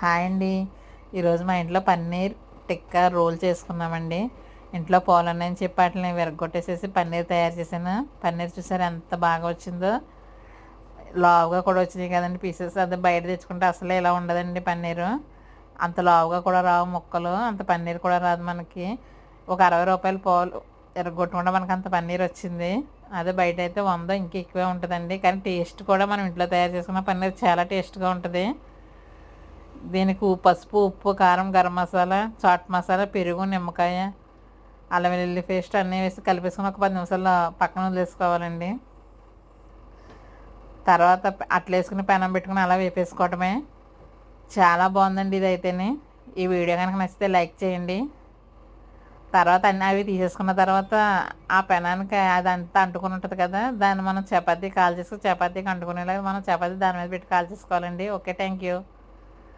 Hi అండి. ఈరోజు మా ఇంట్లో పన్నీర్ టిక్కా రోల్ చేసుకున్నామండి. ఇంట్లో పోలన్నాయని చెప్పి వాటిని విరగొట్టేసేసి పన్నీర్ తయారు చేశాను. పన్నీర్ చూసారు ఎంత బాగా వచ్చిందో, లావుగా కూడా వచ్చినాయి కదండి పీసెస్. అది బయట తెచ్చుకుంటే అసలే ఇలా ఉండదండి పన్నీరు. అంత లావుగా కూడా రావు ముక్కలు, అంత పన్నీర్ కూడా రాదు మనకి. ఒక 60 రూపాయల పాలు ఎరగొట్టుకుంటే మనకు అంత పన్నీర్ వచ్చింది. అదే బయట అయితే 100 ఇంకా ఎక్కువే ఉంటుందండి. కానీ టేస్ట్ కూడా మనం ఇంట్లో తయారు చేసుకున్న పన్నీర్ చాలా టేస్ట్గా ఉంటుంది. దీనికి పసుపు, ఉప్పు, కారం, గరం మసాలా, చాట్ మసాలా, పెరుగు, నిమ్మకాయ, అల్లం వెల్లుల్లి పేస్ట్ అన్నీ వేసి కలిపేసుకుని ఒక 10 నిమిషాలు పక్కన వదిలేసుకోవాలండి. తర్వాత అట్లా వేసుకుని పెనం పెట్టుకుని అలా వేపేసుకోవటమే. చాలా బాగుందండి ఇది అయితేనే. ఈ వీడియో కనుక నచ్చితే లైక్ చేయండి. తర్వాత అన్నీ అవి తీసేసుకున్న తర్వాత ఆ పెనానికి అదంతా అంటుకుని ఉంటుంది కదా, దాన్ని మనం చపాతీ కాల్ చేసుకుని చపాతీకి అంటుకునేలాగా మనం చపాతీ దాని మీద పెట్టి కాల్ చేసుకోవాలండి. Okay, thank you.